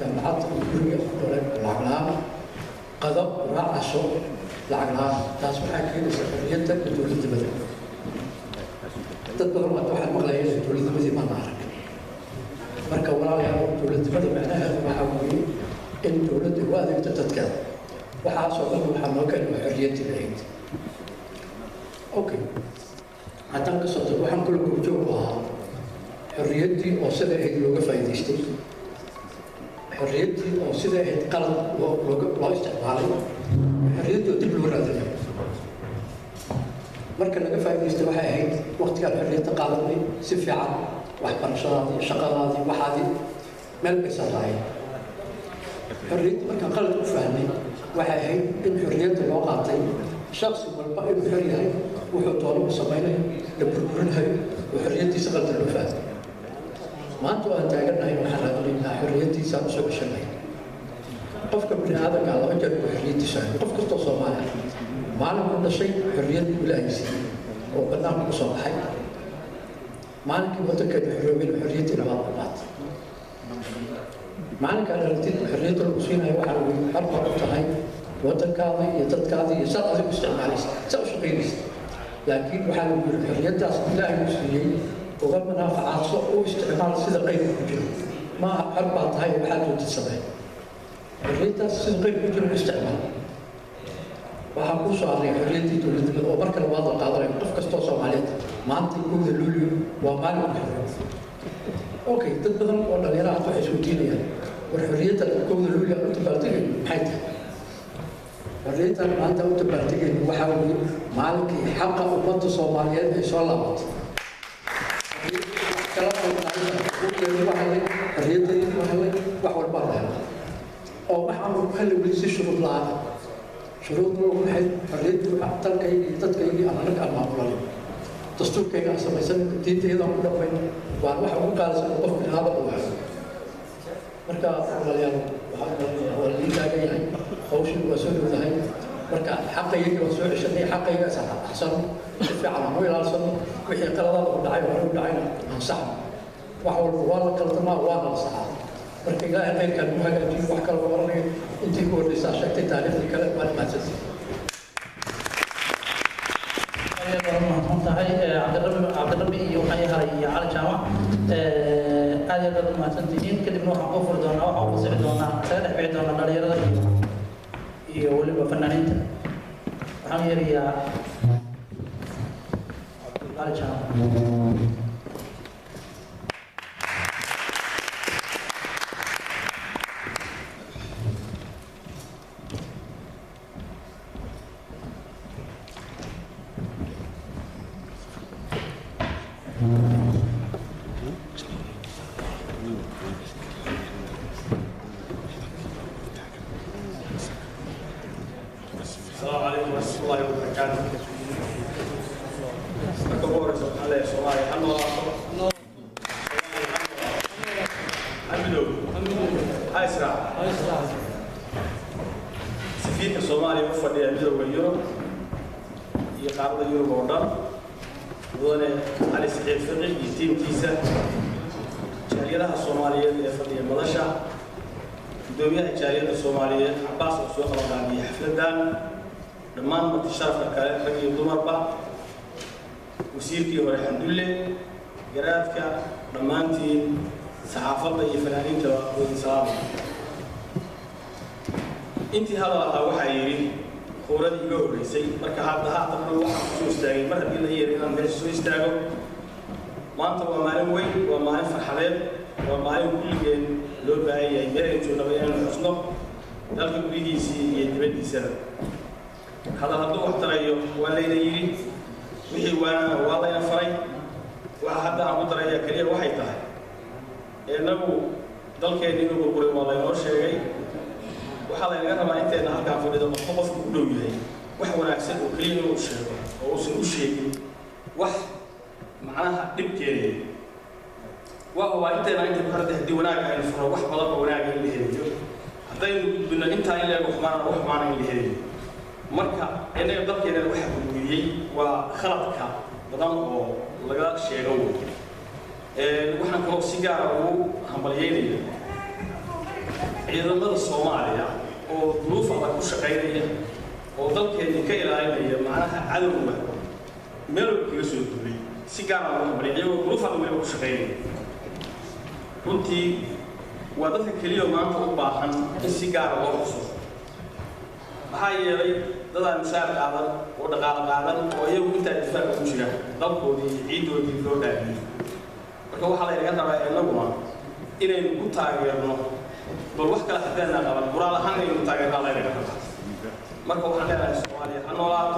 jaamacad guriga lacag la'aan qadab raacasho lacag la'aan taas waxaa keenaysa xorriyadda iyo dowladnimada dad badan waxaan maqlayaa dowladnimadii ma arag marka walaalayaal dowladnimada macnaheedu waxaa weeye in dowladda u adeegto dadkeeda waxaasoo dhan waxaa noo keenay xorriyaddii lahayd okay haddaan ka soo tago waxaan kula goobjoog u ahaa xorriyaddii oo sida ahayd looga faa'iidaystay xorriyaddii oo sida ahayd qalad loo isticmaalay xorriyaddii oo dib loo raadinay marka laga faa'iidaystay waxay ahayd waqtigaan xorriyadda qaadanay si fiican waxbarashadaadii shaqadaadii waxaadii meel baysan lahayn xorriyadda markaan qalad u fahnay waxay ahayd in xorriyadda loo qaatay shaksi walba inuu xor yahay wuxuu doono u samaynayo la burburinayo oo xorriyaddiisa qaldan loo fahmay maanta waan taagannahay waxaan raadinaynaa xorriyaddiisaan usoo ceshanay qofka bini aadamka laba jeer uu xorriyaddiisa hayo qof kastoo soomaali maalinku dhashay xorriyad ilaahay siiyey oo bannaanku ku soo baxay maalinkii waddankeeda xoroobayna xorriyaddiina waa dhammaatay maalinkaan aragtid xorriyadda lagu siinayo waxaa lagu xor baa u tahay waddankaada iyo dadkaada iyo saad adigu isticmaalaysa saa u shaqaynaysa laakiin waxaa lagu yiri xorriyaddaas ilaahay uu siiyey uga manaafacaadso u isticmaal sida qaybka ku jiro maaha xor baa tahay waxaa doonta samee xorriyaddaas sida qaybka ku jiro u isticmaal waxaa kuu soo array xorriyaddii dowladnimada oo markale waad la qaadanaya qof kastoo soomaaliyeed maanta kowda luulyo waa maalin xorriyad okay dad badan oo dhalinyaraha waxay isweydiinayaan war xorriyadda kowda luulyo aan u dabaaldegayno maxay tahay xorriyaddan maanta u dabaaldegayno waxaa weeye maalinkii xaqa ummadda soomaaliyeed ay soo laabatay xorriyaddeedii waa helay wax walbaa la helay oo waxaanu ku helay weli si shuruud la'aan shuruudna ugu maxay xorriyaddu dalkayga iyo dadkaygii aan anaga aan maamulanay dastuurkayga aan samaysanay diintayadaan ku dhaqmayno waan waxa ugu qaalisan oo qof bini aadam u helo marka walaalayaal waa lii taagan yahay hawshii waa soo dhowdahay marka xaqaygii waa soo ceshanay xaqayga axsano si fiican aan u ilaalsano wixii qaladaad u dhacay hore u dhacayna aan saxno wax walba waa la kaldamaa waana la saxaa marka ilaahay qayrkaan u hagaajiyo wax kale oranayo intii ku horreysaa sheegtay taariikhdii kale waa dhamaadsantii tahay cabdirabbi iyo waxaan yahay cali jaamac aad iyo aad u mahadsantihiin kadibna waxaan kuu furi doonaa waxaan u fasixi doonaa kaga dhex bixi doonaa dhalinyarada iyo weliba fanaaniinta waxaan yeerayaa cali jaamac السلام عليكم ورحمة الله وبركاته. تكبر على الصومالي حنو حمدو هاي سرعة سفير الصومالي وفد يعملوا باليوم يقارب اليوم بوردان دون علي سعيد فقي يتيم كيسة جاليرها الصومالية فدي ملاشة دوميها جاليرها الصومالية عباس وسوق رمضانية حفلتان dhammaan marti sharafka kale rag iyo dumarba wasiirkii hore xamdulle garaadka dhammaantiin saxaafadda iyo fanaaniinta wadin salaama intii hadal ahaa waxaa yidhi khowradii iga horreysay marka haddana waxaan kusoo istaagay mar haddii la yeeray inaan meesha soo istaago maanta waa maalin weyn waa maalin farxadeed waa maalin kulligeen loo baahan yahay meel ay joognaba inaynu xusno dalka gudihiisii iyo dibaddiisana هذا هذا وحتريو ولا يجري وحي وانا والله ينفري وهذا أبو تريا كليه وحي تاه إنه ضل كأنه بقول والله ينور شيء وحلا ينقطع ما أنت نهار كان فريد مخطوف كله يهي وحنا أكسر وكليه وشيء وسنو شيء وح معناها دبكيري وهو أنت بحرد هدي وناك عن الفرح وح بلغ وناك اللي هي هذين بدنا أنت إلا وحنا اللي هي marka inay dadkeena waxa gudbiyay waa khaladka badan oo laga sheego waxaan kaloo si gaar ah u hambalyeynaya ciidamada Soomaaliya oo duruuf adag ku shaqeynaya oo dalkeena ka ilaalinaya macnaha cadawga meel kaga soo duulay si gaar ah loo bariyo duruuf adag ku shaqeynaya runtii waa dadka kaliya maanta u baahan in si gaar ah loo xuso maxaa yeelay dadaan misaal qaadan oo dhaqaale qaadan oo iyagu intaa difaaca ku jira dalkoodii ciidoodii loo dhaafiyay marka waxaa la inaga rabaa innaguna inaynu ku taageerno bal wax kala haddaana qaban qoraal ahaan inaynu taageernaa la inaga rabaa marka waxaan leenahay Soomaaliya ha noolaato